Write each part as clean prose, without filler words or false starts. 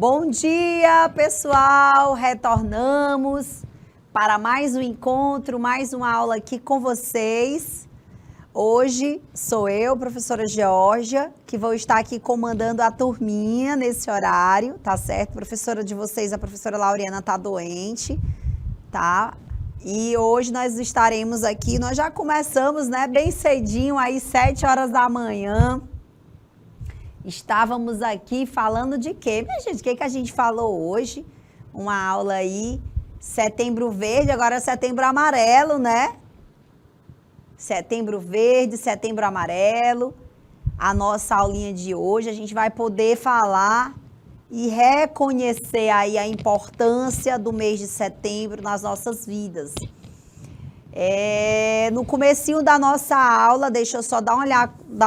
Bom dia, pessoal! Retornamos para mais um encontro, mais uma aula aqui com vocês. Hoje sou eu, professora Geórgia, que vou estar aqui comandando a turminha nesse horário, tá certo? A professora de vocês, a professora Lauriana, tá doente, tá? E hoje nós estaremos aqui, nós já começamos, né, bem cedinho, aí 7 horas da manhã. Estávamos aqui falando de quê? Minha gente, o que a gente falou hoje? Uma aula aí, Setembro Verde, agora é Setembro Amarelo, né? Setembro Verde, Setembro Amarelo. A nossa aulinha de hoje, a gente vai poder falar e reconhecer aí a importância do mês de setembro nas nossas vidas. No comecinho da nossa aula, deixa eu só dar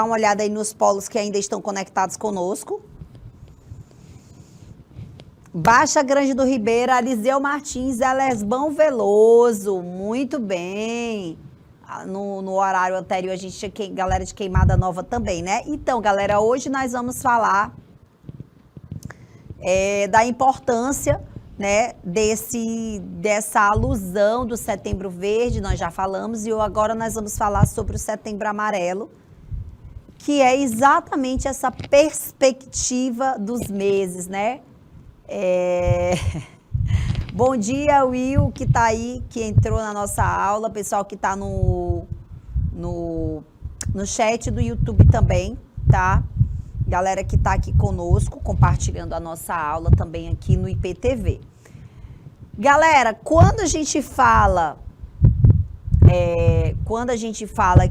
uma olhada aí nos polos que ainda estão conectados conosco. Baixa Grande do Ribeiro, Aliseu Martins, Elesbão Veloso, muito bem. No horário anterior a gente tinha galera de Queimada Nova também, né? Então, galera, hoje nós vamos falar da importância, né, dessa alusão do Setembro Verde, nós já falamos, e agora nós vamos falar sobre o Setembro Amarelo, que é exatamente essa perspectiva dos meses, né? Bom dia, Will, que está aí, que entrou na nossa aula, pessoal que está no chat do YouTube também, tá? Galera que está aqui conosco, compartilhando a nossa aula também aqui no IPTV. Galera, quando a gente fala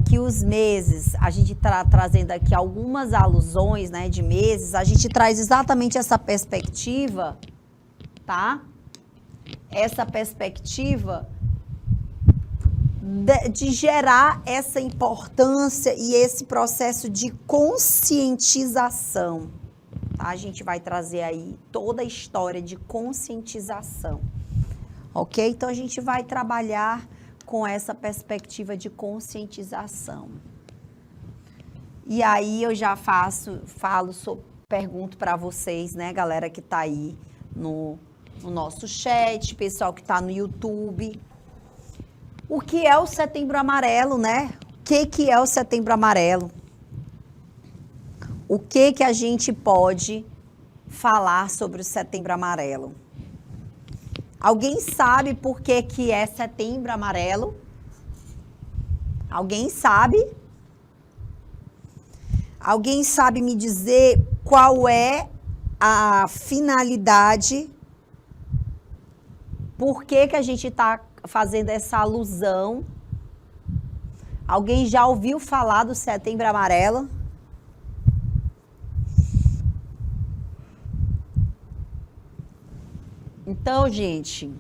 que os meses, a gente está trazendo aqui algumas alusões, né, de meses, a gente traz exatamente essa perspectiva, tá? Essa perspectiva de gerar essa importância e esse processo de conscientização. Tá? A gente vai trazer aí toda a história de conscientização, ok? Então, a gente vai trabalhar com essa perspectiva de conscientização. E aí, eu já pergunto para vocês, né, galera que está aí no nosso chat, pessoal que está no YouTube. O que é o Setembro Amarelo, né? O que é o Setembro Amarelo? O que a gente pode falar sobre o Setembro Amarelo? Alguém sabe por que é Setembro Amarelo? Alguém sabe? Alguém sabe me dizer qual é a finalidade? Por que a gente está fazendo essa alusão? Alguém já ouviu falar do Setembro Amarelo? Então, gente,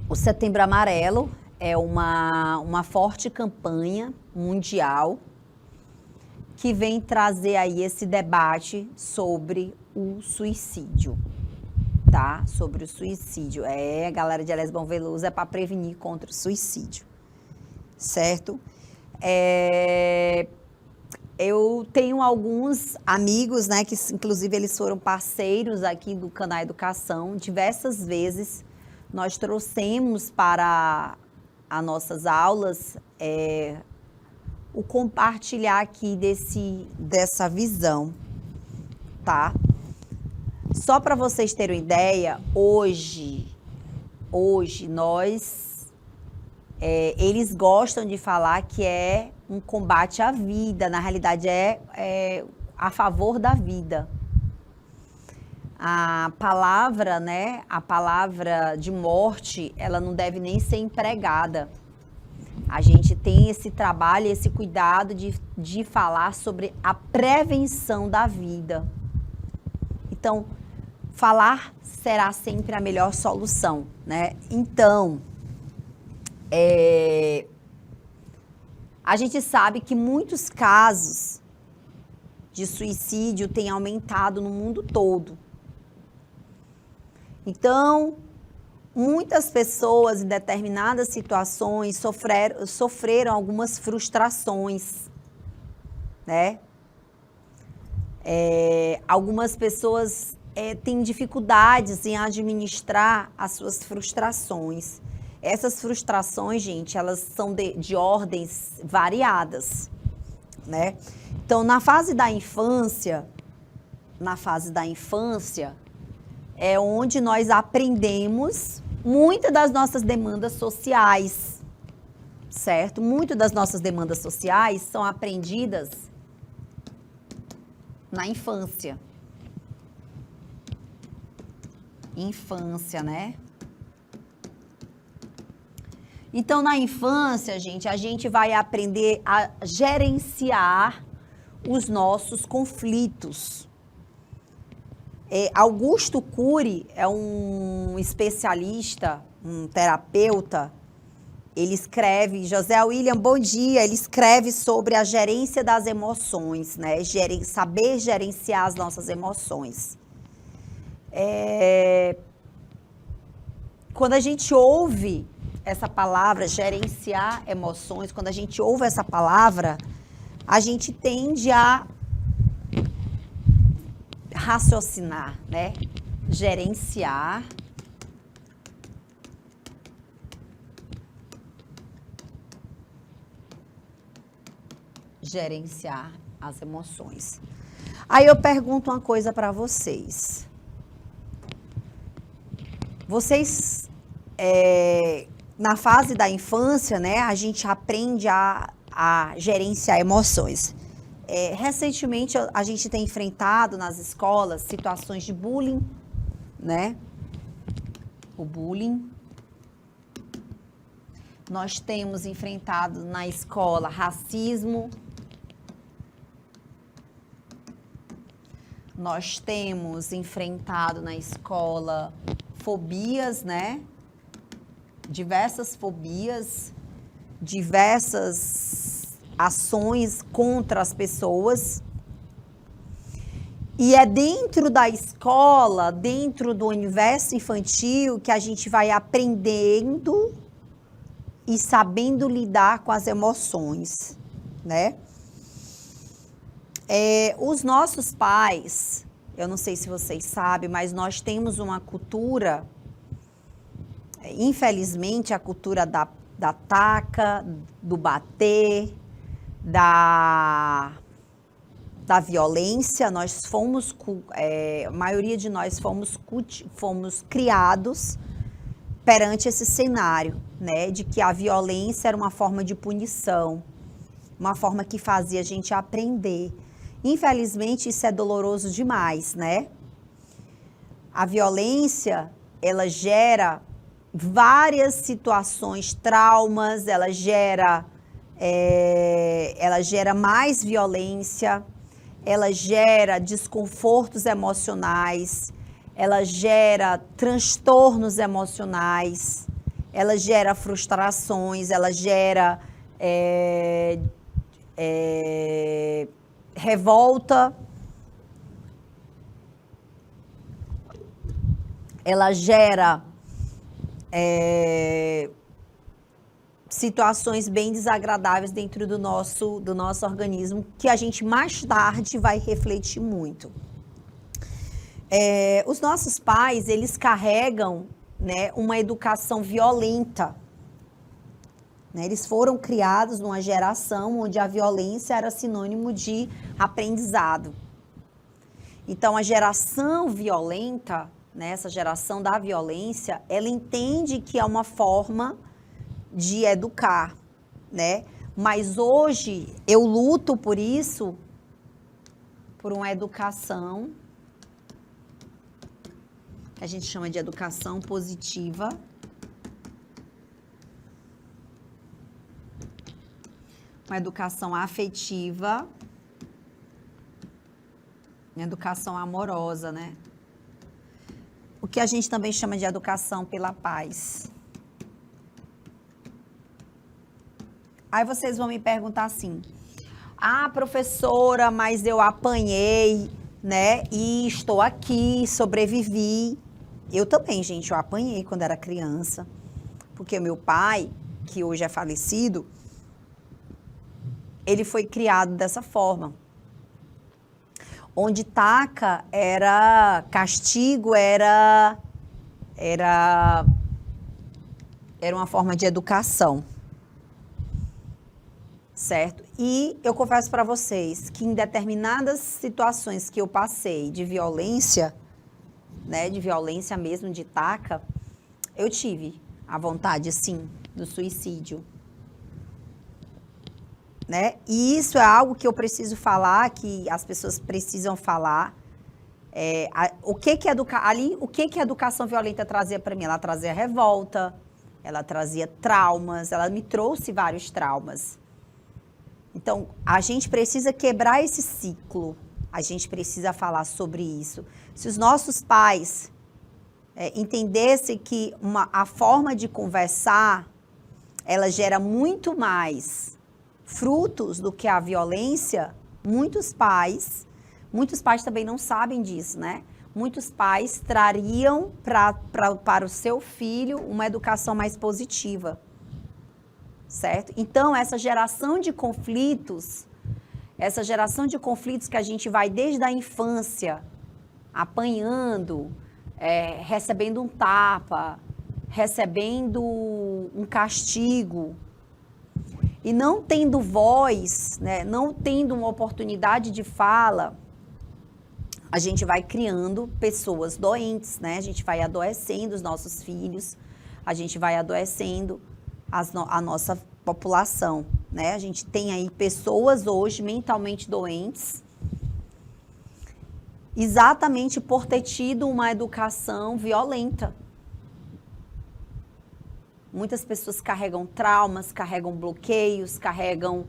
o Setembro Amarelo é uma forte campanha mundial que vem trazer aí esse debate sobre o suicídio. Tá? Sobre o suicídio. A galera de Elesbão Veloso é para prevenir contra o suicídio, certo? Eu tenho alguns amigos, né, que inclusive eles foram parceiros aqui do Canal Educação. Diversas vezes nós trouxemos para as nossas aulas o compartilhar aqui dessa visão, tá? Só para vocês terem uma ideia, hoje eles gostam de falar que é um combate à vida, na realidade é a favor da vida. A palavra, né, a palavra de morte, ela não deve nem ser empregada. A gente tem esse trabalho, esse cuidado de falar sobre a prevenção da vida. Então, falar será sempre a melhor solução, né? Então, a gente sabe que muitos casos de suicídio têm aumentado no mundo todo. Então, muitas pessoas em determinadas situações sofreram algumas frustrações, né? Algumas pessoas têm dificuldades em administrar as suas frustrações. Essas frustrações, gente, elas são de ordens variadas, né? Então, na fase da infância, é onde nós aprendemos muitas das nossas demandas sociais, certo? Muitas das nossas demandas sociais são aprendidas na infância. Infância, né? Então, na infância, gente, a gente vai aprender a gerenciar os nossos conflitos. Augusto Cury é um especialista, um terapeuta. Ele escreve, José William, bom dia, ele escreve sobre a gerência das emoções, né? Saber gerenciar as nossas emoções. Quando a gente ouve essa palavra, gerenciar emoções, quando a gente ouve essa palavra, a gente tende a raciocinar, né? Gerenciar as emoções. Aí eu pergunto uma coisa para vocês. Vocês, na fase da infância, né, a gente aprende a gerenciar emoções. Recentemente, a gente tem enfrentado nas escolas situações de bullying, né? O bullying. Nós temos enfrentado na escola racismo. Nós temos enfrentado na escola fobias, né? Diversas fobias, diversas ações contra as pessoas. E é dentro da escola, dentro do universo infantil, que a gente vai aprendendo e sabendo lidar com as emoções, né? Os nossos pais, eu não sei se vocês sabem, mas nós temos uma cultura, infelizmente, a cultura da taca, do bater, da violência. Nós fomos, a maioria de nós fomos criados perante esse cenário, né, de que a violência era uma forma de punição, uma forma que fazia a gente aprender. Infelizmente, isso é doloroso demais, né? A violência, ela gera várias situações, traumas, ela gera mais violência, ela gera desconfortos emocionais, ela gera transtornos emocionais, ela gera frustrações, ela gera revolta, ela gera situações bem desagradáveis dentro do nosso organismo, que a gente mais tarde vai refletir muito. Os nossos pais, eles carregam, né, uma educação violenta. Né? Eles foram criados numa geração onde a violência era sinônimo de aprendizado. Então, a geração violenta, né, essa geração da violência, ela entende que é uma forma de educar, né? Mas hoje eu luto por isso, por uma educação que a gente chama de educação positiva, uma educação afetiva, uma educação amorosa, né? O que a gente também chama de educação pela paz. Aí vocês vão me perguntar assim: ah, professora, mas eu apanhei, né? E estou aqui, sobrevivi. Eu também, gente, eu apanhei quando era criança. Porque meu pai, que hoje é falecido, ele foi criado dessa forma. onde taca era castigo, era uma forma de educação, certo? E eu confesso para vocês que em determinadas situações que eu passei de violência, né, de violência mesmo, de taca, eu tive a vontade, sim, do suicídio. Né? E isso é algo que eu preciso falar, que as pessoas precisam falar. O que a educação violenta trazia para mim? Ela trazia revolta, ela trazia traumas, ela me trouxe vários traumas. Então, a gente precisa quebrar esse ciclo, a gente precisa falar sobre isso. Se os nossos pais entendessem que a forma de conversar, ela gera muito mais frutos do que a violência, muitos pais também não sabem disso, né? Muitos pais trariam para o seu filho uma educação mais positiva, certo? Então, essa geração de conflitos que a gente vai desde a infância, apanhando, recebendo um tapa, recebendo um castigo, e não tendo voz, né, não tendo uma oportunidade de fala, a gente vai criando pessoas doentes, né? A gente vai adoecendo os nossos filhos, a gente vai adoecendo a nossa população, né? A gente tem aí pessoas hoje mentalmente doentes, exatamente por ter tido uma educação violenta. Muitas pessoas carregam traumas, carregam bloqueios, carregam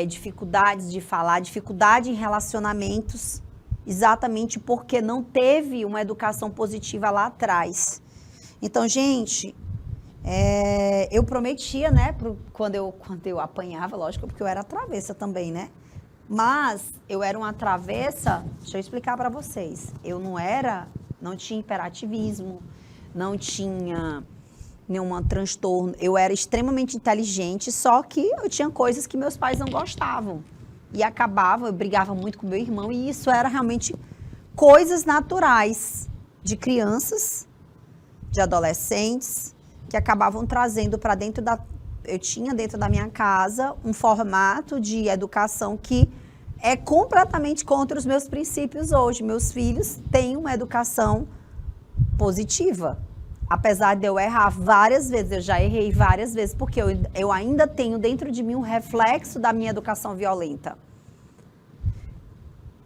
dificuldades de falar, dificuldade em relacionamentos, exatamente porque não teve uma educação positiva lá atrás. Então, gente, eu prometia, né, quando eu apanhava, lógico, porque eu era travessa também, né? Mas eu era uma travessa, deixa eu explicar para vocês, não tinha hiperativismo, não tinha nenhum transtorno, eu era extremamente inteligente, só que eu tinha coisas que meus pais não gostavam. E eu brigava muito com meu irmão, e isso era realmente coisas naturais de crianças, de adolescentes, que acabavam trazendo para dentro eu tinha dentro da minha casa um formato de educação que é completamente contra os meus princípios hoje. Meus filhos têm uma educação positiva. Apesar de eu errar várias vezes, eu já errei várias vezes, porque eu ainda tenho dentro de mim um reflexo da minha educação violenta.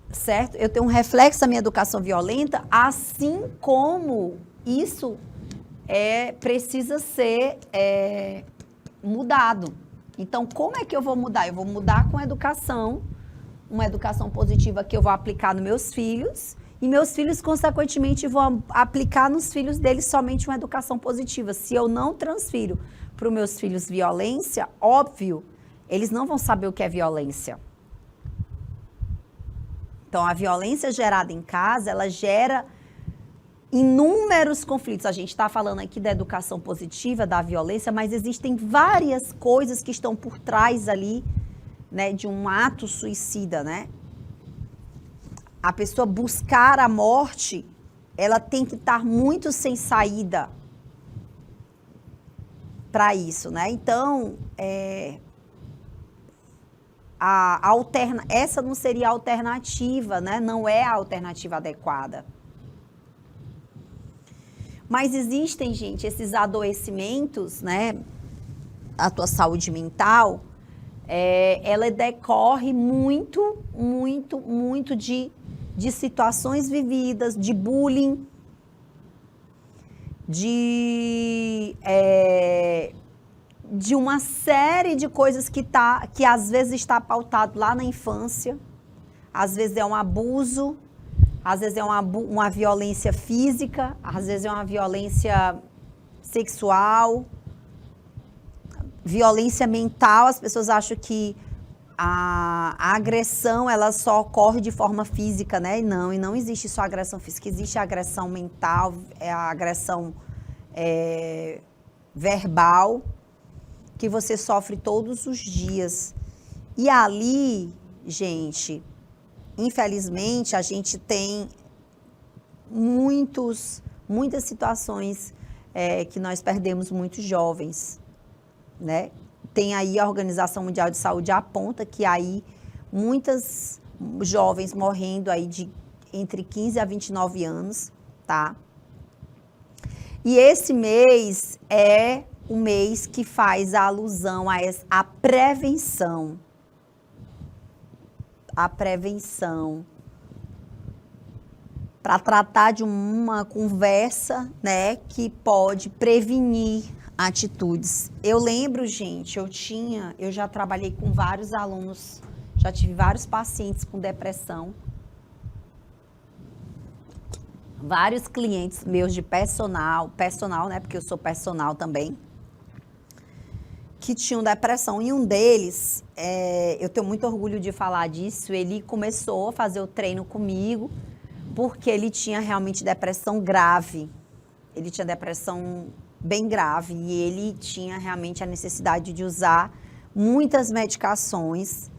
Certo? Eu tenho um reflexo da minha educação violenta, assim como isso precisa ser mudado. Então, como é que eu vou mudar? Eu vou mudar com educação, uma educação positiva que eu vou aplicar nos meus filhos, e meus filhos, consequentemente, vão aplicar nos filhos deles somente uma educação positiva. Se eu não transfiro para os meus filhos violência, óbvio, eles não vão saber o que é violência. Então, a violência gerada em casa, ela gera inúmeros conflitos. A gente está falando aqui da educação positiva, da violência, mas existem várias coisas que estão por trás ali, né, de um ato suicida, né? A pessoa buscar a morte, ela tem que estar muito sem saída para isso, né? Então, essa não seria a alternativa, né? Não é a alternativa adequada. Mas existem, gente, esses adoecimentos, né? A tua saúde mental, ela decorre muito, muito, muito de situações vividas, de bullying, de uma série de coisas que às vezes está pautado lá na infância, às vezes é um abuso, às vezes é uma violência física, às vezes é uma violência sexual, violência mental. As pessoas acham que a agressão, ela só ocorre de forma física, né? E não existe só agressão física, existe a agressão mental, a agressão verbal, que você sofre todos os dias. E ali, gente, infelizmente, a gente tem muitas situações que nós perdemos muitos jovens, né? Tem aí a Organização Mundial de Saúde aponta que aí muitas jovens morrendo aí de entre 15 a 29 anos, tá? E esse mês é o mês que faz a alusão à prevenção. A prevenção. Para tratar de uma conversa, né, que pode prevenir atitudes. Eu lembro, gente, eu já trabalhei com vários alunos, já tive vários pacientes com depressão. Vários clientes meus de personal, né, porque eu sou personal também, que tinham depressão. E um deles, eu tenho muito orgulho de falar disso, ele começou a fazer o treino comigo, porque ele tinha realmente depressão grave. Ele tinha depressão bem grave e ele tinha realmente a necessidade de usar muitas medicações.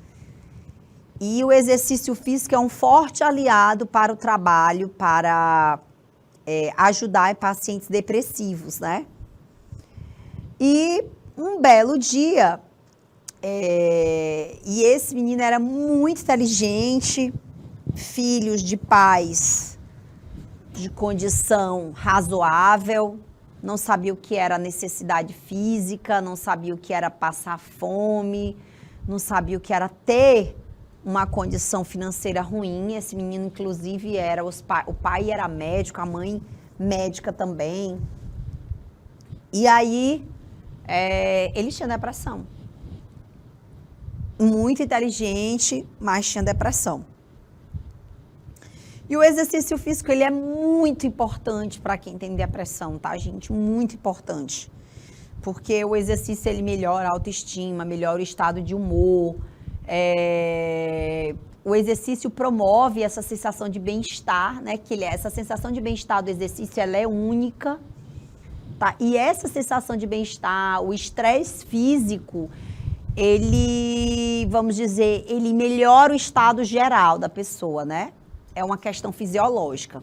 E o exercício físico é um forte aliado para o trabalho, para ajudar pacientes depressivos, né? E um belo dia, e esse menino era muito inteligente, filhos de pais de condição razoável, não sabia o que era necessidade física, não sabia o que era passar fome, não sabia o que era ter uma condição financeira ruim. Esse menino, inclusive, o pai era médico, a mãe médica também. E aí, ele tinha depressão. Muito inteligente, mas tinha depressão. E o exercício físico, ele é muito importante para quem tem depressão, tá, gente? Muito importante. Porque o exercício, ele melhora a autoestima, melhora o estado de humor. O exercício promove essa sensação de bem-estar, né? Essa sensação de bem-estar do exercício, ela é única, tá? E essa sensação de bem-estar, o estresse físico, ele, vamos dizer, ele melhora o estado geral da pessoa, né? É uma questão fisiológica.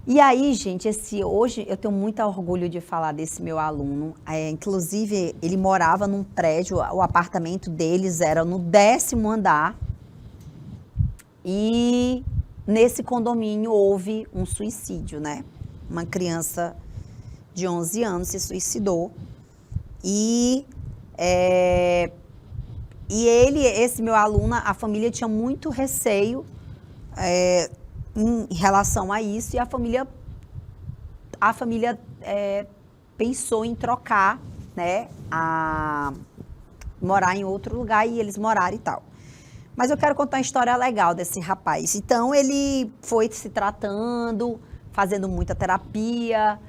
E aí, gente, hoje eu tenho muito orgulho de falar desse meu aluno. Inclusive, ele morava num prédio, o apartamento deles era no 10º andar. E nesse condomínio houve um suicídio, né? Uma criança de 11 anos se suicidou. E esse meu aluno, a família tinha muito receio em relação a isso, e a família pensou em trocar, né, morar em outro lugar, e eles moraram e tal. Mas eu quero contar uma história legal desse rapaz. Então, ele foi se tratando, fazendo muita terapia.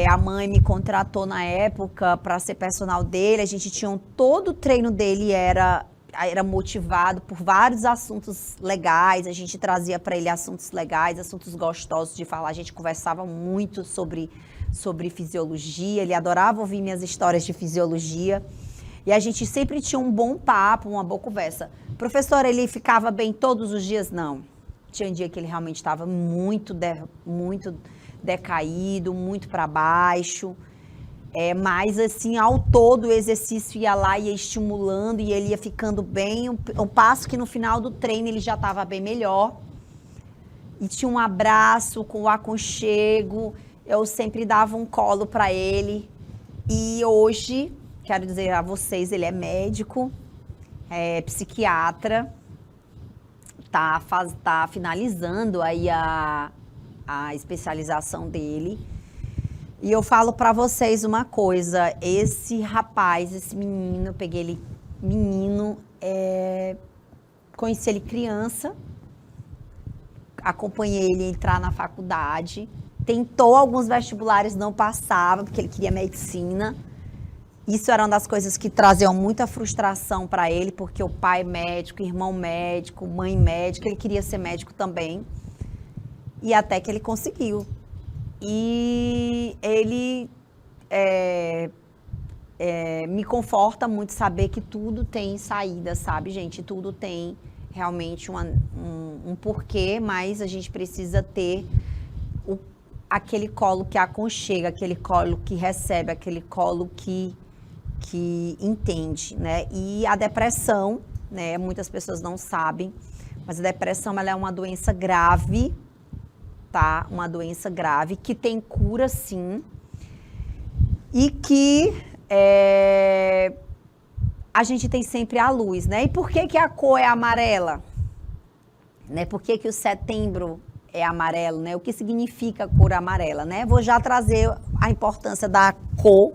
A mãe me contratou na época para ser personal dele. A gente tinha todo o treino dele era motivado por vários assuntos legais. A gente trazia para ele assuntos legais, assuntos gostosos de falar. A gente conversava muito sobre fisiologia. Ele adorava ouvir minhas histórias de fisiologia. E a gente sempre tinha um bom papo, uma boa conversa. Professora, ele ficava bem todos os dias? Não. Tinha um dia que ele realmente estava muito decaído, muito para baixo. Mas assim, ao todo o exercício ia lá, ia estimulando e ele ia ficando bem. O passo que no final do treino ele já estava bem melhor. E tinha um abraço com o aconchego. Eu sempre dava um colo para ele. E hoje, quero dizer a vocês, ele é médico, psiquiatra, tá finalizando aí a especialização dele. E eu falo para vocês uma coisa, esse rapaz, esse menino, eu peguei ele menino, conheci ele criança, acompanhei ele entrar na faculdade, tentou alguns vestibulares, não passava, porque ele queria medicina. Isso era uma das coisas que traziam muita frustração para ele, porque o pai médico, irmão médico, mãe médica, ele queria ser médico também. E até que ele conseguiu. E ele me conforta muito saber que tudo tem saída, sabe, gente? Tudo tem realmente um porquê, mas a gente precisa ter aquele colo que aconchega, aquele colo que recebe, aquele colo que entende, né? E a depressão, né? Muitas pessoas não sabem, mas a depressão ela é uma doença grave, tá? Uma doença grave que tem cura, sim, e que a gente tem sempre a luz, né? E por que a cor é amarela? Né? Por que o setembro é amarelo, né? O que significa a cor amarela, né? Vou já trazer a importância da cor,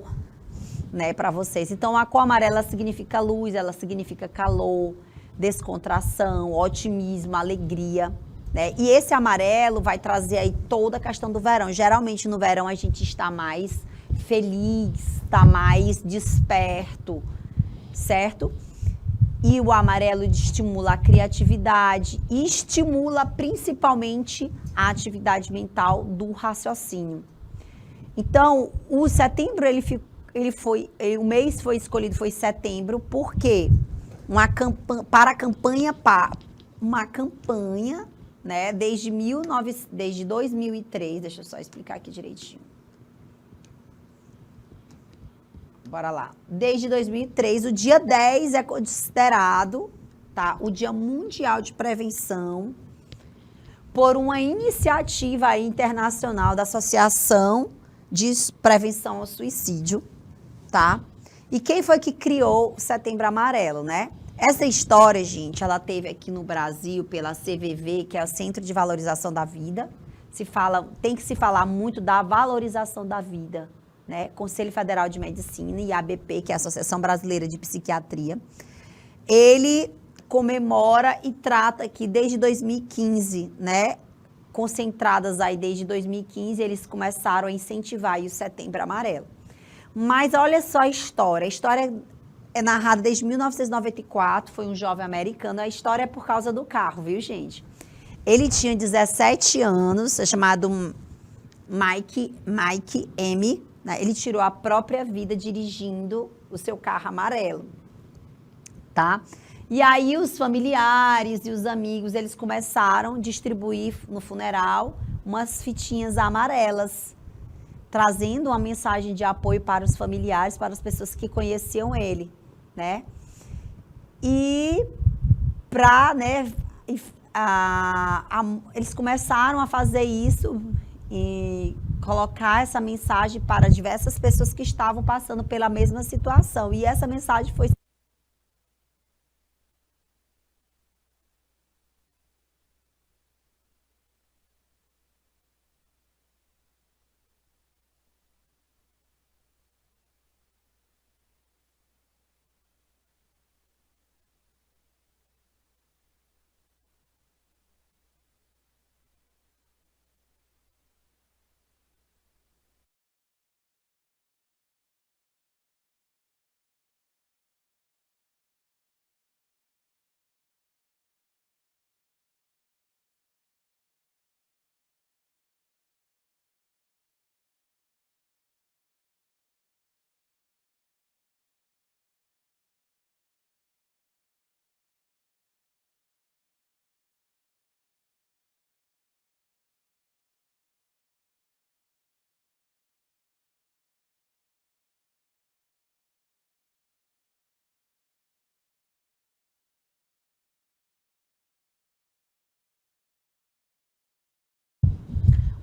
né, para vocês. Então, a cor amarela significa luz, ela significa calor, descontração, otimismo, alegria, né? E esse amarelo vai trazer aí toda a questão do verão. Geralmente, no verão, a gente está mais feliz, está mais desperto, certo? E o amarelo estimula a criatividade e estimula principalmente a atividade mental do raciocínio. Então, o setembro, o mês foi escolhido, foi setembro, porque uma campanha, né, desde 2003, deixa eu só explicar aqui direitinho. Bora lá. Desde 2003, o dia 10 é considerado, tá, o Dia Mundial de Prevenção, por uma iniciativa internacional da Associação de Prevenção ao Suicídio, tá? E quem foi que criou o Setembro Amarelo, né? Essa história, gente, ela teve aqui no Brasil pela CVV, que é o Centro de Valorização da Vida. Tem que se falar muito da valorização da vida, né? Conselho Federal de Medicina e a ABP, que é a Associação Brasileira de Psiquiatria. Ele comemora e trata aqui desde 2015, né? Concentradas aí desde 2015, eles começaram a incentivar aí o Setembro Amarelo. Mas olha só a história. A história é narrada desde 1994, foi um jovem americano. A história é por causa do carro, viu, gente? Ele tinha 17 anos, é chamado Mike M. Né? Ele tirou a própria vida dirigindo o seu carro amarelo, tá? E aí os familiares e os amigos, eles começaram a distribuir no funeral umas fitinhas amarelas, trazendo uma mensagem de apoio para os familiares, para as pessoas que conheciam ele, né? E né, eles começaram a fazer isso e colocar essa mensagem para diversas pessoas que estavam passando pela mesma situação. E essa mensagem foi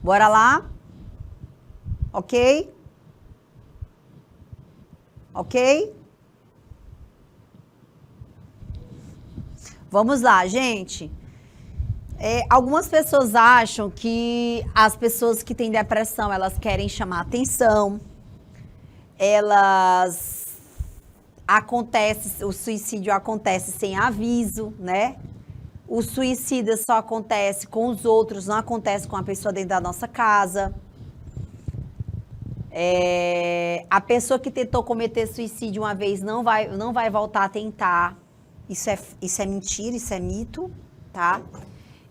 Bora lá? Ok? Ok? Vamos lá, gente. Algumas pessoas acham que as pessoas que têm depressão, elas querem chamar atenção, o suicídio acontece sem aviso, né? O suicídio só acontece com os outros, não acontece com a pessoa dentro da nossa casa. A pessoa que tentou cometer suicídio uma vez não vai voltar a tentar. Isso é mentira, isso é mito, tá?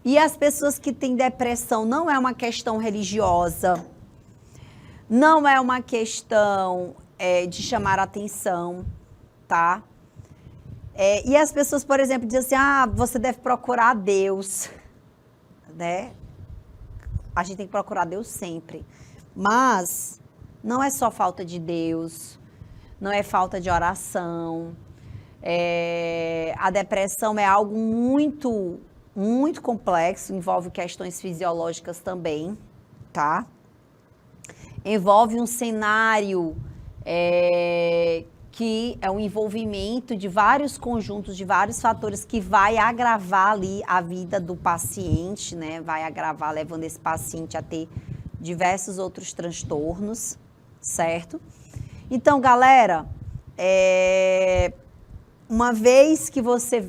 E as pessoas que têm depressão não é uma questão religiosa, não é uma questão de chamar atenção, tá? E as pessoas, por exemplo, dizem assim, você deve procurar Deus, né? A gente tem que procurar Deus sempre. Mas não é só falta de Deus, não é falta de oração. A depressão é algo muito, muito complexo, envolve questões fisiológicas também, tá? Envolve um cenário que é um envolvimento de vários conjuntos, de vários fatores que vai agravar ali a vida do paciente, né? Vai agravar, levando esse paciente a ter diversos outros transtornos, certo? Então, galera, uma vez que você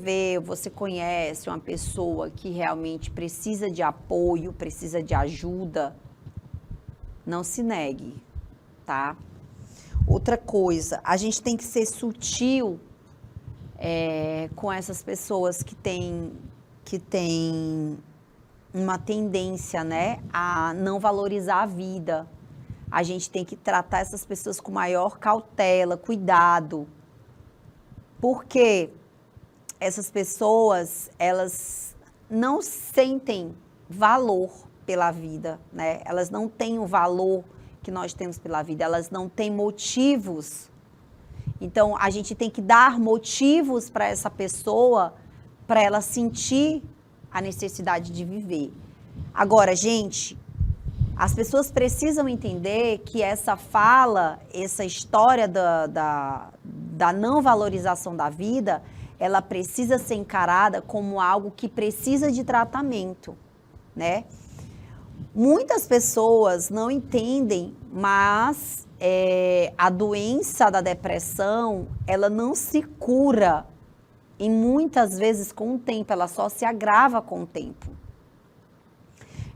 conhece uma pessoa que realmente precisa de apoio, precisa de ajuda, não se negue, tá? Outra coisa, a gente tem que ser sutil com essas pessoas que têm uma tendência, né, a não valorizar a vida. A gente tem que tratar essas pessoas com maior cautela, cuidado. Porque essas pessoas, elas não sentem valor pela vida, né? Elas não têm o valor que nós temos pela vida, elas não têm motivos. Então, a gente tem que dar motivos para essa pessoa, para ela sentir a necessidade de viver. Agora, gente, as pessoas precisam entender que essa fala, essa história da não valorização da vida, ela precisa ser encarada como algo que precisa de tratamento, né? Muitas pessoas não entendem, mas a doença da depressão, ela não se cura, e muitas vezes com o tempo, ela só se agrava com o tempo.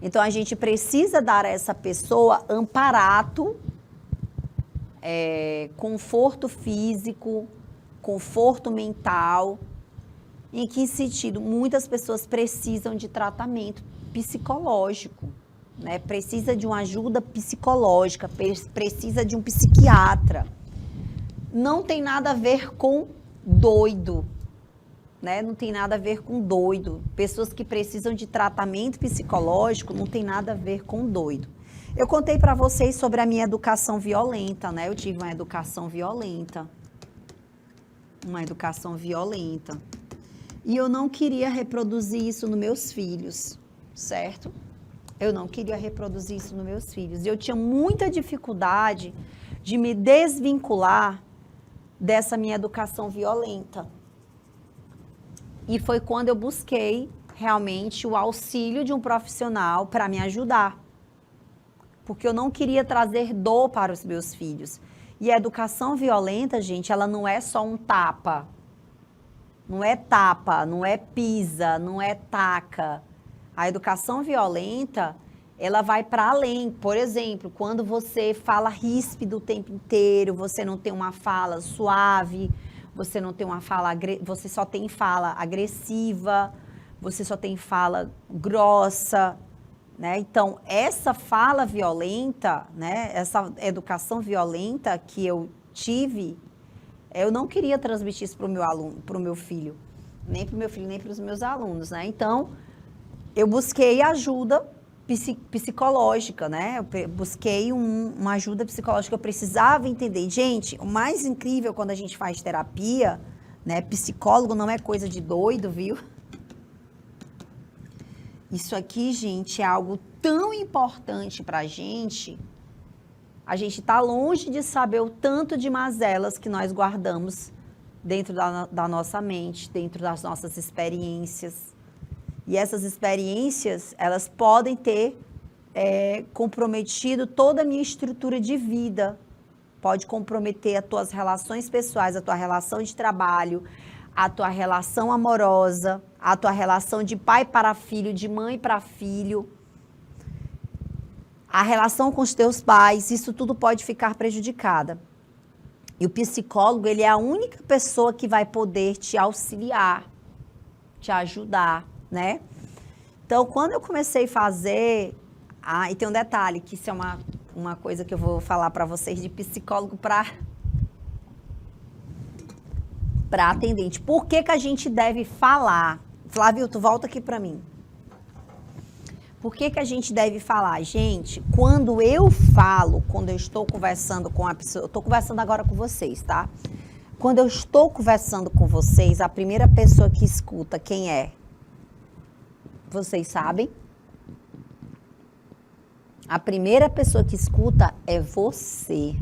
Então, a gente precisa dar a essa pessoa amparato, conforto físico, conforto mental. Em que sentido? Muitas pessoas precisam de tratamento psicológico, né? Precisa de uma ajuda psicológica, precisa de um psiquiatra. Não tem nada a ver com doido, né? Não tem nada a ver com doido. Pessoas que precisam de tratamento psicológico não tem nada a ver com doido. Eu contei para vocês sobre a minha educação violenta, né? Eu tive uma educação violenta. E eu não queria reproduzir isso nos meus filhos, certo? Eu não queria reproduzir isso nos meus filhos. E eu tinha muita dificuldade de me desvincular dessa minha educação violenta. E foi quando eu busquei realmente o auxílio de um profissional para me ajudar. Porque eu não queria trazer dor para os meus filhos. E a educação violenta, gente, ela não é só um tapa. Não é tapa, não é pisa, não é taca. A educação violenta, ela vai para além. Por exemplo, quando você fala ríspido o tempo inteiro, você não tem uma fala suave, você não tem uma fala, você só tem fala agressiva, você só tem fala grossa, né? Então, essa fala violenta, né? Essa educação violenta que eu tive, eu não queria transmitir isso para o meu aluno, para o meu filho, nem para o meu filho, nem para os meus alunos, né? Então, eu busquei ajuda psicológica, né? Eu busquei uma ajuda psicológica, eu precisava entender. Gente, o mais incrível quando a gente faz terapia, né? Psicólogo não é coisa de doido, viu? Isso aqui, gente, é algo tão importante pra gente. A gente tá longe de saber o tanto de mazelas que nós guardamos dentro da nossa mente, dentro das nossas experiências. E essas experiências, elas podem ter comprometido toda a minha estrutura de vida. Pode comprometer as tuas relações pessoais, a tua relação de trabalho, a tua relação amorosa, a tua relação de pai para filho, de mãe para filho, a relação com os teus pais, isso tudo pode ficar prejudicada. E o psicólogo, ele é a única pessoa que vai poder te auxiliar, te ajudar, né? Então, quando eu comecei a fazer... e tem um detalhe, que isso é uma coisa que eu vou falar para vocês de psicólogo para... para atendente. Por que que a gente deve falar? Flávio, tu volta aqui para mim. Por que que a gente deve falar? Gente, quando eu falo, quando eu estou conversando com a pessoa, eu estou conversando agora com vocês, tá? Quando eu estou conversando com vocês, a primeira pessoa que escuta, quem é? Vocês sabem? A primeira pessoa que escuta é você.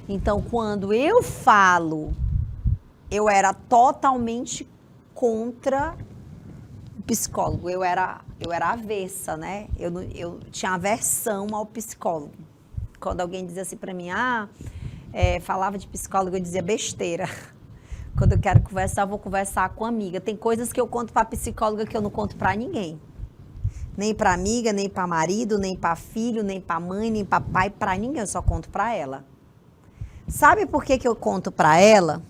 Então, quando eu falo, eu era totalmente contra o psicólogo. Eu era avessa, né? Eu tinha aversão ao psicólogo. Quando alguém dizia assim para mim, falava de psicólogo, eu dizia besteira. Quando eu quero conversar, eu vou conversar com amiga. Tem coisas que eu conto para psicóloga que eu não conto para ninguém. Nem para amiga, nem para marido, nem para filho, nem para mãe, nem para pai, para ninguém. Eu só conto para ela. Sabe por que que eu conto para ela?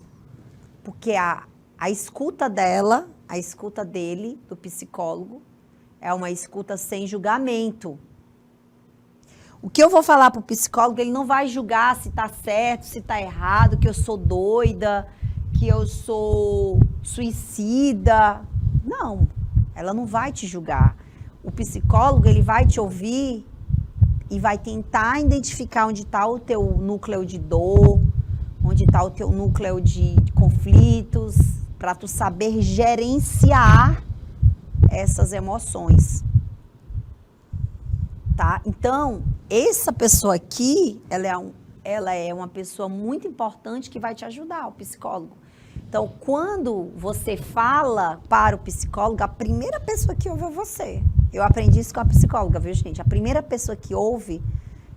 Porque a escuta dela, a escuta dele, do psicólogo, é uma escuta sem julgamento. O que eu vou falar para o psicólogo, ele não vai julgar se está certo, se está errado, que eu sou doida, que eu sou suicida. Não, ela não vai te julgar. O psicólogo, ele vai te ouvir e vai tentar identificar onde está o teu núcleo de dor, onde está o teu núcleo de conflitos, para tu saber gerenciar essas emoções. Tá? Então, essa pessoa aqui, ela é uma pessoa muito importante que vai te ajudar, o psicólogo. Então, quando você fala para o psicólogo, a primeira pessoa que ouve é você. Eu aprendi isso com a psicóloga, viu, gente? A primeira pessoa que ouve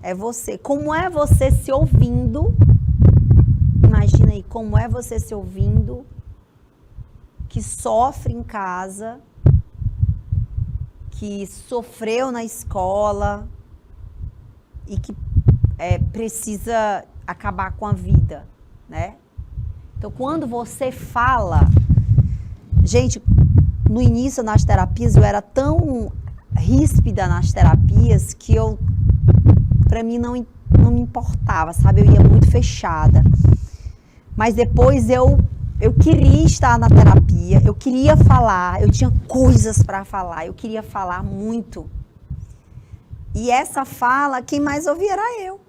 é você. Como é você se ouvindo? Imagina aí, como é você se ouvindo, que sofre em casa, que sofreu na escola e que precisa acabar com a vida, né? Então, quando você fala... Gente, no início nas terapias, eu era tão ríspida nas terapias que para mim não me importava, sabe? Eu ia muito fechada. Mas depois eu queria estar na terapia, eu queria falar, eu tinha coisas para falar, eu queria falar muito. E essa fala, quem mais ouvia era eu.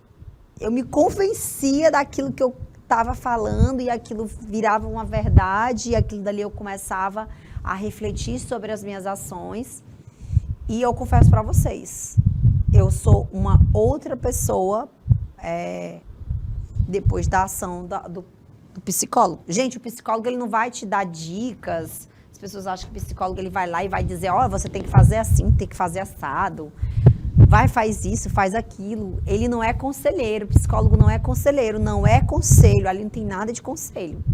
Eu me convencia daquilo que eu estava falando e aquilo virava uma verdade e aquilo dali eu começava a refletir sobre as minhas ações. E eu confesso para vocês, eu sou uma outra pessoa depois da ação do psicólogo. Gente, o psicólogo ele não vai te dar dicas. As pessoas acham que o psicólogo ele vai lá e vai dizer, você tem que fazer assim, tem que fazer assado. Vai, faz isso, faz aquilo. Ele não é conselheiro, o psicólogo não é conselheiro, não é conselho, ali não tem nada de conselho.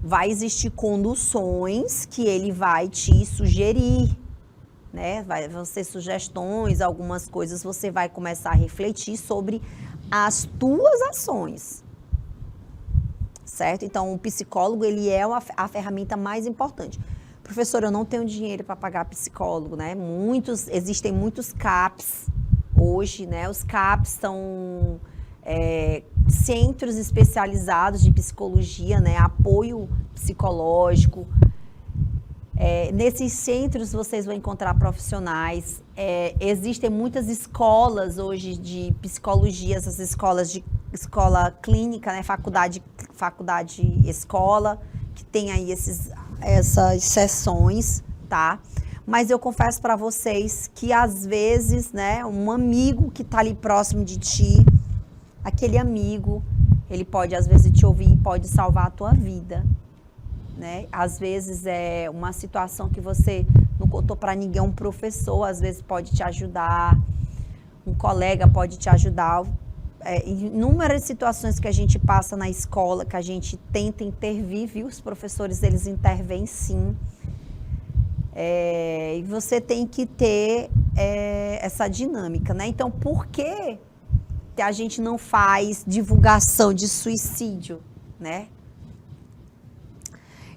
Vai existir conduções que ele vai te sugerir, né? Vão ser sugestões, algumas coisas você vai começar a refletir sobre as tuas ações, certo? Então, o psicólogo, ele é a ferramenta mais importante. Professor, eu não tenho dinheiro para pagar psicólogo, né? Existem muitos CAPs hoje, né? Os CAPs são centros especializados de psicologia, né? Apoio psicológico. Nesses centros vocês vão encontrar profissionais. Existem muitas escolas hoje de psicologia, essas escolas de escola clínica, né? Faculdade escola, que tem aí essas sessões, tá? Mas eu confesso para vocês que às vezes, né, um amigo que tá ali próximo de ti, aquele amigo, ele pode às vezes te ouvir e pode salvar a tua vida, né? Às vezes é uma situação que você não contou para ninguém, um professor às vezes pode te ajudar, um colega pode te ajudar. Inúmeras situações que a gente passa na escola, que a gente tenta intervir, viu? Os professores, eles intervêm sim. E você tem que ter essa dinâmica, né? Então, por que a gente não faz divulgação de suicídio, né?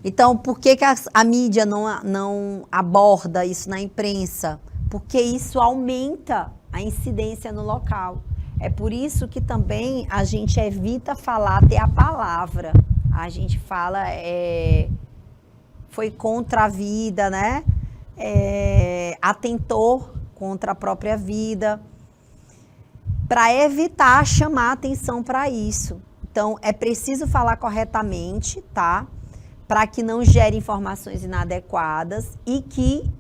Então, por que a mídia não aborda isso na imprensa? Porque isso aumenta a incidência no local. É por isso que também a gente evita falar até a palavra. A gente fala, foi contra a vida, né? Atentou contra a própria vida, para evitar chamar atenção para isso. Então, é preciso falar corretamente, tá? Para que não gere informações inadequadas e que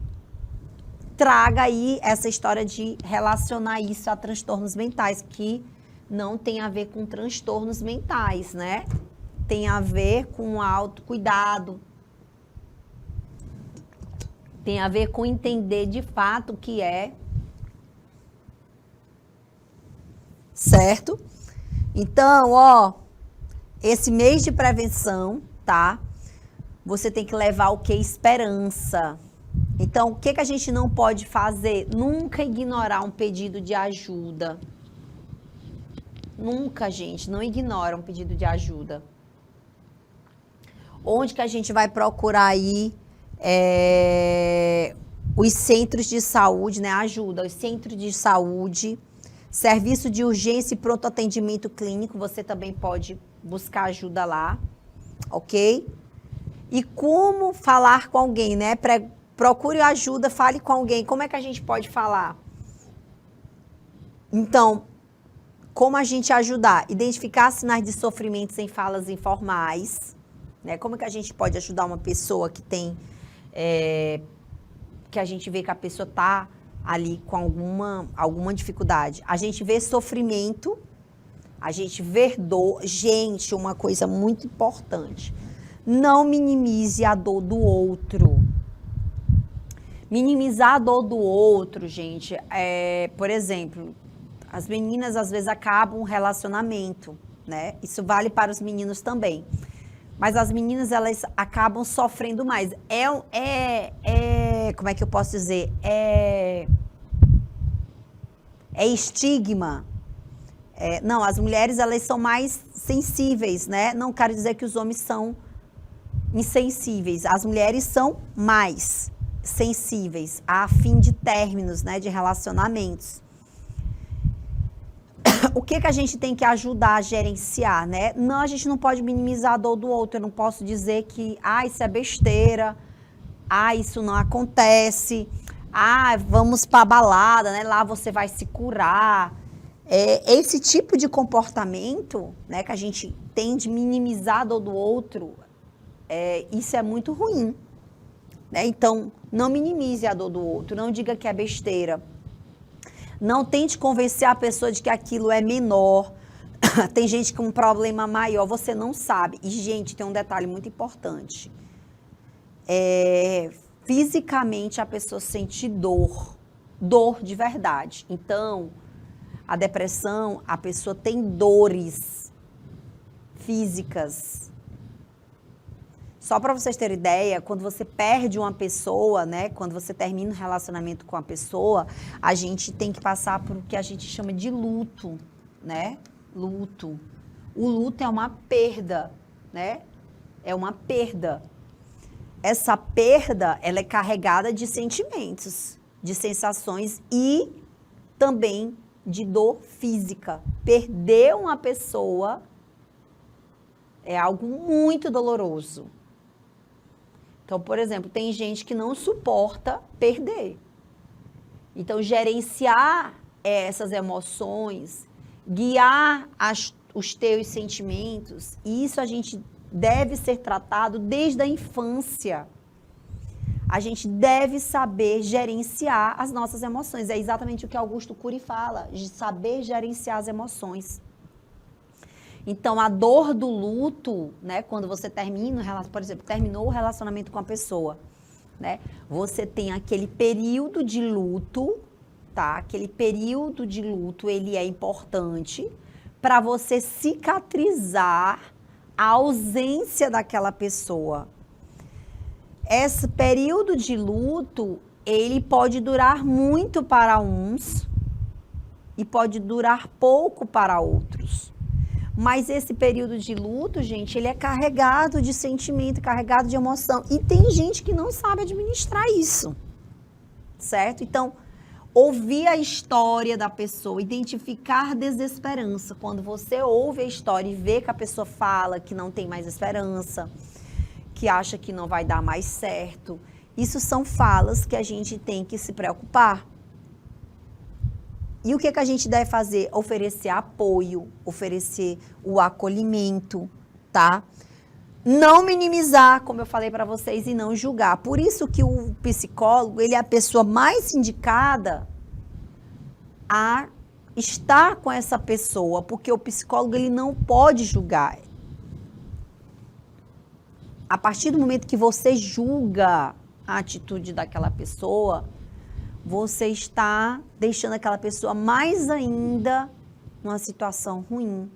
traga aí essa história de relacionar isso a transtornos mentais, que não tem a ver com transtornos mentais, né? Tem a ver com autocuidado, tem a ver com entender de fato o que é, certo? Então, ó, esse mês de prevenção, tá? Você tem que levar o que? Esperança. Então, o que a gente não pode fazer? Nunca ignorar um pedido de ajuda. Nunca, gente, não ignora um pedido de ajuda. Onde que a gente vai procurar aí os centros de saúde, né? Ajuda, os centros de saúde, serviço de urgência e pronto atendimento clínico, você também pode buscar ajuda lá, ok? E como falar com alguém, né? Procure ajuda, fale com alguém. Como é que a gente pode falar? Então, como a gente ajudar? Identificar sinais de sofrimento sem falas informais, né? Como é que a gente pode ajudar uma pessoa que tem, que a gente vê que a pessoa está ali com alguma dificuldade? A gente vê sofrimento, a gente vê dor. Gente, uma coisa muito importante, não minimize a dor do outro. Minimizar a dor do outro, gente, por exemplo, as meninas às vezes acabam um relacionamento, né? Isso vale para os meninos também. Mas as meninas, elas acabam sofrendo mais. Como é que eu posso dizer? É estigma. Não, as mulheres, elas são mais sensíveis, né? Não quero dizer que os homens são insensíveis. As mulheres são mais sensíveis a fim de términos, né? De relacionamentos. O que a gente tem que ajudar a gerenciar, né? Não, a gente não pode minimizar a dor do outro. Eu não posso dizer que, isso é besteira, isso não acontece, vamos pra balada, né? Lá você vai se curar. Esse tipo de comportamento, né, que a gente tem de minimizar a dor do outro, isso é muito ruim, né? Então, não minimize a dor do outro, não diga que é besteira. Não tente convencer a pessoa de que aquilo é menor. Tem gente com um problema maior, você não sabe. E, gente, tem um detalhe muito importante. Fisicamente, a pessoa sente dor. Dor de verdade. Então, a depressão, a pessoa tem dores físicas. Só para vocês terem ideia, quando você perde uma pessoa, né? Quando você termina um relacionamento com a pessoa, a gente tem que passar por o que a gente chama de luto, né? Luto. O luto é uma perda, né? É uma perda. Essa perda, ela é carregada de sentimentos, de sensações e também de dor física. Perder uma pessoa é algo muito doloroso. Então, por exemplo, tem gente que não suporta perder. Então, gerenciar essas emoções, guiar os teus sentimentos, isso a gente deve ser tratado desde a infância. A gente deve saber gerenciar as nossas emoções. É exatamente o que Augusto Cury fala, de saber gerenciar as emoções. Então, a dor do luto, né, quando você termina, por exemplo, terminou o relacionamento com a pessoa, né, você tem aquele período de luto, tá? Aquele período de luto, ele é importante para você cicatrizar a ausência daquela pessoa. Esse período de luto, ele pode durar muito para uns e pode durar pouco para outros. Mas esse período de luto, gente, ele é carregado de sentimento, carregado de emoção. E tem gente que não sabe administrar isso, certo? Então, Ouvir a história da pessoa, identificar desesperança. Quando você ouve a história e vê que a pessoa fala que não tem mais esperança, que acha que não vai dar mais certo, isso são falas que a gente tem que se preocupar. E o que a gente deve fazer? Oferecer apoio, oferecer o acolhimento, tá? Não minimizar, como eu falei para vocês, e não julgar. Por isso que o psicólogo, ele é a pessoa mais indicada a estar com essa pessoa, porque o psicólogo, ele não pode julgar. A partir do momento que você julga a atitude daquela pessoa, você está deixando aquela pessoa mais ainda numa situação ruim.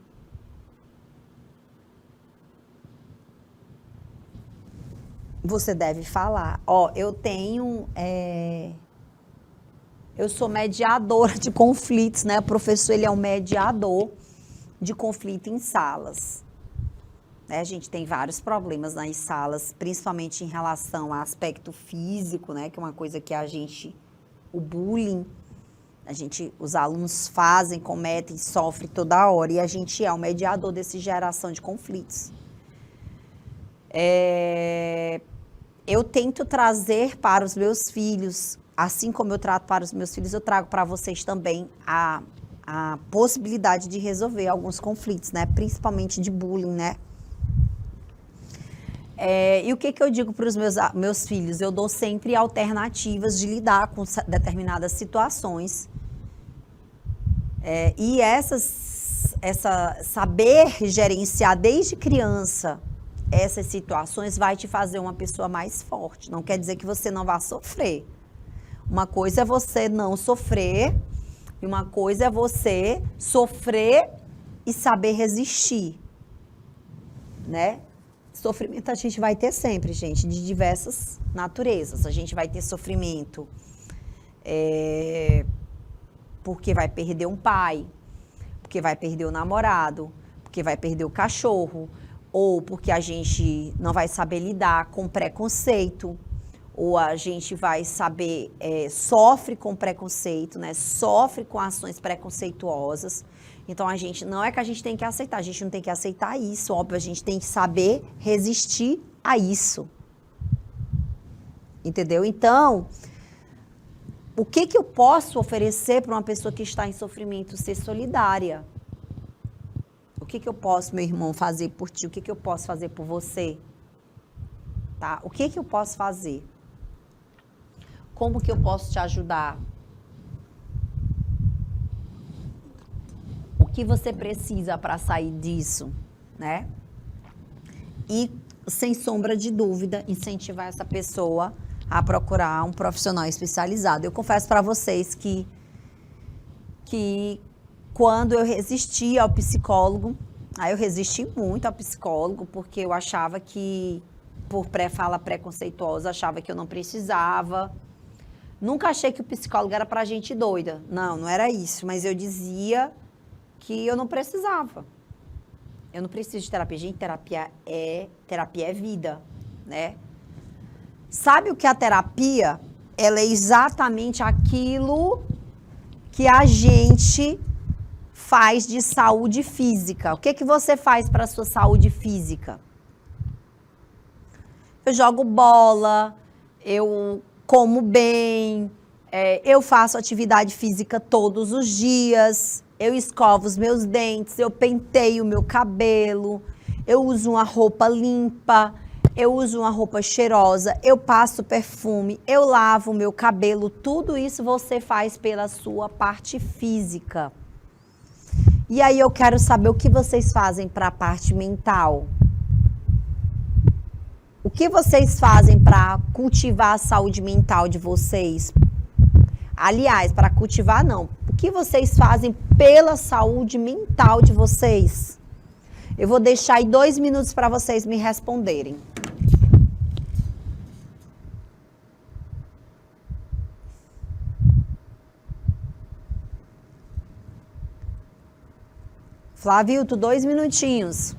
Você deve falar, ó, eu sou mediadora de conflitos, né? O professor, ele é um mediador de conflito em salas. Né? A gente tem vários problemas nas salas, principalmente em relação ao aspecto físico, né? Que é uma coisa que o bullying, os alunos fazem, cometem, sofrem toda hora, e a gente é o mediador dessa geração de conflitos. Eu tento trazer para os meus filhos, assim como eu trato para os meus filhos, eu trago para vocês também a possibilidade de resolver alguns conflitos, né? Principalmente de bullying, né? E o que eu digo para os meus filhos? Eu dou sempre alternativas de lidar com determinadas situações. E saber gerenciar desde criança essas situações vai te fazer uma pessoa mais forte. Não quer dizer que você não vá sofrer. Uma coisa é você não sofrer, e uma coisa é você sofrer e saber resistir, né? Sofrimento a gente vai ter sempre, gente, de diversas naturezas. A gente vai ter sofrimento porque vai perder um pai, porque vai perder o namorado, porque vai perder o cachorro, ou porque a gente não vai saber lidar com preconceito, ou a gente vai saber, sofre com preconceito, né? Sofre com ações preconceituosas. Então, não é que a gente tem que aceitar, a gente não tem que aceitar isso, óbvio, a gente tem que saber resistir a isso. Entendeu? Então, o que eu posso oferecer para uma pessoa que está em sofrimento? Ser solidária. O que eu posso, meu irmão, fazer por ti? O que eu posso fazer por você? Tá? O que eu posso fazer? Como que eu posso te ajudar? O que você precisa para sair disso, né? E, sem sombra de dúvida, incentivar essa pessoa a procurar um profissional especializado. Eu confesso para vocês que quando eu resisti ao psicólogo, aí eu resisti muito ao psicólogo, porque eu achava que, por fala preconceituosa, achava que eu não precisava. Nunca achei que o psicólogo era pra gente doida. Não era isso. Mas eu dizia que eu não precisava. Eu não preciso de terapia. Gente, terapia é vida, né? Sabe o que é a terapia? Ela é exatamente aquilo que a gente faz de saúde física. O que você faz para a sua saúde física? Eu jogo bola, eu como bem, eu faço atividade física todos os dias, eu escovo os meus dentes, eu penteio o meu cabelo, eu uso uma roupa limpa, eu uso uma roupa cheirosa, eu passo perfume, eu lavo o meu cabelo, tudo isso você faz pela sua parte física. E aí eu quero saber o que vocês fazem para a parte mental. O que vocês fazem para cultivar a saúde mental de vocês? Aliás, para cultivar não. O que vocês fazem pela saúde mental de vocês? Eu vou deixar aí 2 minutos para vocês me responderem. Flávio, 2 minutinhos.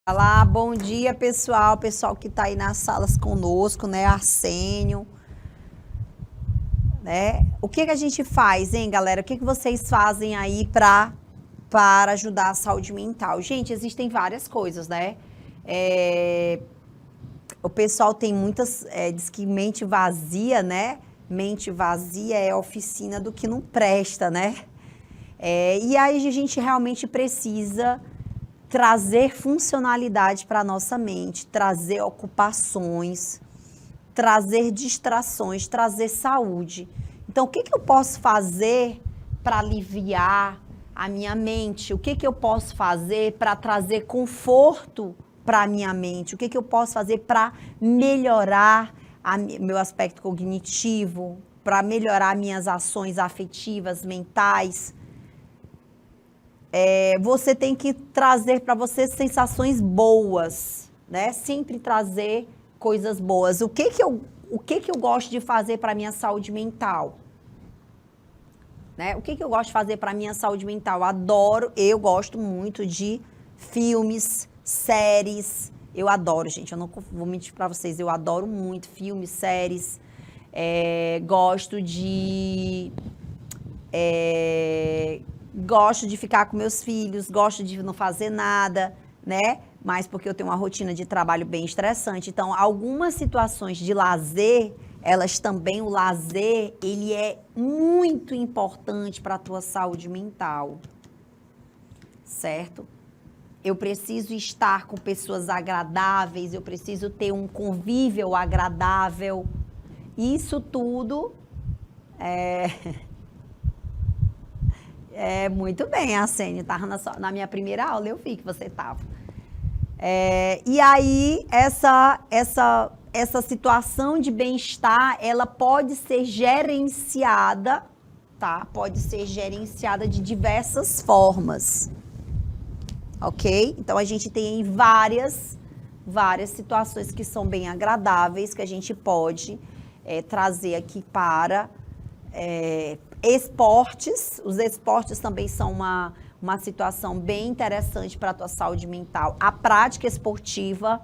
Olá, bom dia, pessoal. Pessoal que está aí nas salas conosco, né? Arsênio, né? O que a gente faz, hein, galera? O que vocês fazem aí para ajudar a saúde mental? Gente, existem várias coisas, né? O pessoal tem muitas, diz que mente vazia, né? Mente vazia é a oficina do que não presta, né? E aí a gente realmente precisa trazer funcionalidade para a nossa mente, trazer ocupações, trazer distrações, trazer saúde. Então, o que eu posso fazer para aliviar a minha mente? O que eu posso fazer para trazer conforto para a minha mente? O que eu posso fazer para melhorar meu aspecto cognitivo, para melhorar minhas ações afetivas, mentais? Você tem que trazer para você sensações boas, né? Sempre trazer coisas boas. O que eu gosto de fazer para minha saúde mental? Né? O que eu gosto de fazer para minha saúde mental? Eu gosto muito de filmes, séries. Eu adoro, gente, eu não vou mentir para vocês, eu adoro muito filmes, séries. Gosto de ficar com meus filhos, gosto de não fazer nada, né? Mas porque eu tenho uma rotina de trabalho bem estressante. Então, algumas situações de lazer, o lazer, ele é muito importante para a tua saúde mental, certo? Eu preciso estar com pessoas agradáveis, eu preciso ter um convívio agradável. Isso tudo muito bem, Arsênio, estava na minha primeira aula, eu vi que você estava. E aí, essa situação de bem-estar, ela pode ser gerenciada, tá? Pode ser gerenciada de diversas formas, ok? Então, a gente tem várias situações que são bem agradáveis, que a gente pode trazer aqui para... esportes, os esportes também são uma situação bem interessante para a tua saúde mental. A prática esportiva,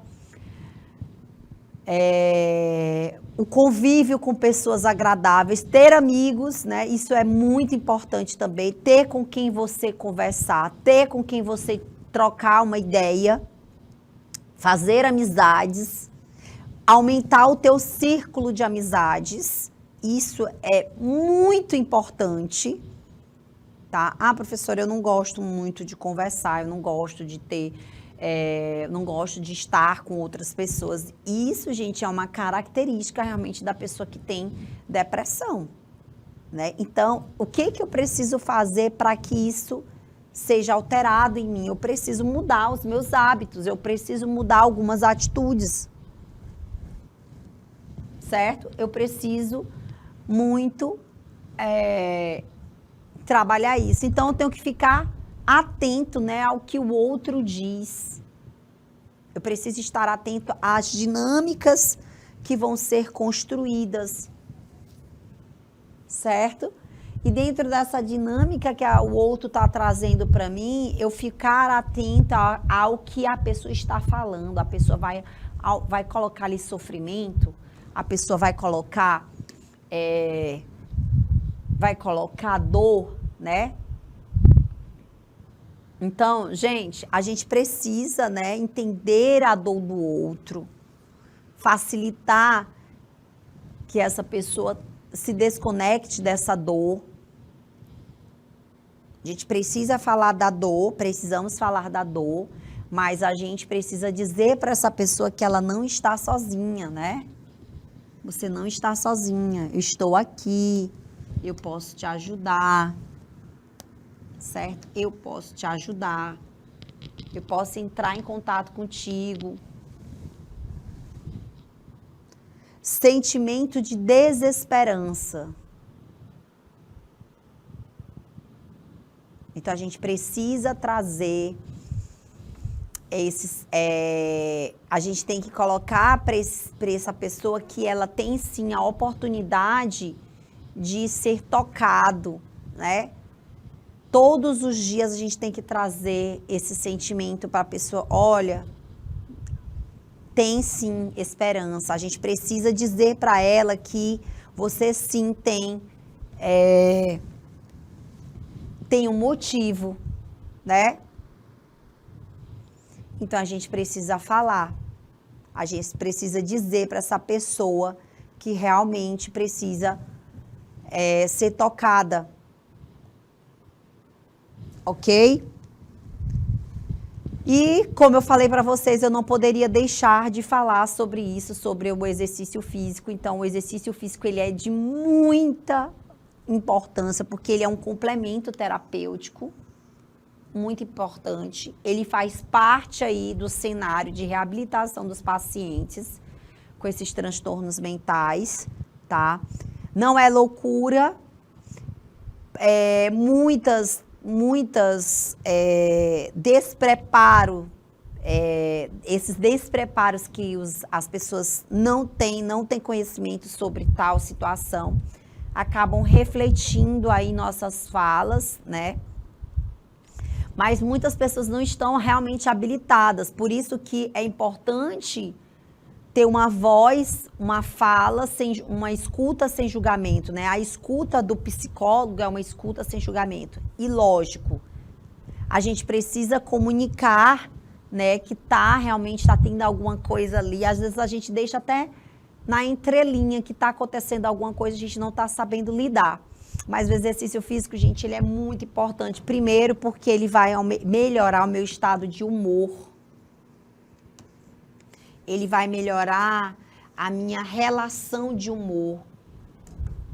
o convívio com pessoas agradáveis, ter amigos, né? Isso é muito importante também, ter com quem você conversar, ter com quem você trocar uma ideia, fazer amizades, aumentar o teu círculo de amizades. Isso é muito importante, tá? Professora, eu não gosto muito de conversar, eu não gosto de não gosto de estar com outras pessoas. Isso, gente, é uma característica realmente da pessoa que tem depressão, né? Então, o que eu preciso fazer para que isso seja alterado em mim? Eu preciso mudar os meus hábitos, eu preciso mudar algumas atitudes, certo? Eu preciso muito trabalhar isso. Então, eu tenho que ficar atento, né, ao que o outro diz. Eu preciso estar atento às dinâmicas que vão ser construídas, certo? E dentro dessa dinâmica que o outro está trazendo para mim, eu ficar atenta ao que a pessoa está falando. A pessoa vai colocar ali sofrimento, a pessoa vai colocar dor, né? Então, gente, a gente precisa, né, entender a dor do outro, facilitar que essa pessoa se desconecte dessa dor. A gente precisa falar da dor, precisamos falar da dor, mas a gente precisa dizer para essa pessoa que ela não está sozinha, né? Você não está sozinha, eu estou aqui, eu posso te ajudar, certo? Eu posso te ajudar, eu posso entrar em contato contigo. Sentimento de desesperança. Então, a gente precisa trazer a gente tem que colocar para essa pessoa que ela tem sim a oportunidade de ser tocado, né? Todos os dias a gente tem que trazer esse sentimento para a pessoa. Olha, tem sim esperança. A gente precisa dizer para ela que você sim tem um motivo, né? Então a gente precisa falar. A gente precisa dizer para essa pessoa que realmente precisa ser tocada. Ok? E, como eu falei para vocês, eu não poderia deixar de falar sobre isso, sobre o exercício físico. Então, o exercício físico, ele é de muita importância, porque ele é um complemento terapêutico, muito importante. Ele faz parte aí do cenário de reabilitação dos pacientes com esses transtornos mentais, tá? Não é loucura. Esses despreparos que as pessoas não têm conhecimento sobre tal situação, acabam refletindo aí nossas falas, né? Mas muitas pessoas não estão realmente habilitadas, por isso que é importante ter uma voz, uma fala, uma escuta sem julgamento, né? A escuta do psicólogo é uma escuta sem julgamento. E lógico, a gente precisa comunicar, né, que realmente está tendo alguma coisa ali. Às vezes a gente deixa até na entrelinha que está acontecendo alguma coisa, a gente não está sabendo lidar. Mas o exercício físico, gente, ele é muito importante. Primeiro, porque ele vai melhorar o meu estado de humor. Ele vai melhorar a minha relação de humor.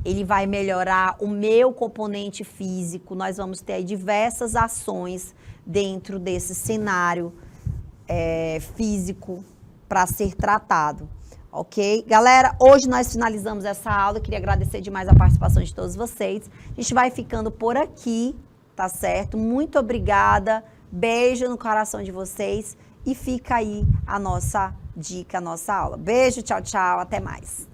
Ele vai melhorar o meu componente físico. Nós vamos ter aí diversas ações dentro desse cenário físico para ser tratado. Ok? Galera, hoje nós finalizamos essa aula. Eu queria agradecer demais a participação de todos vocês. A gente vai ficando por aqui, tá certo? Muito obrigada. Beijo no coração de vocês. E fica aí a nossa dica, a nossa aula. Beijo, tchau, tchau. Até mais.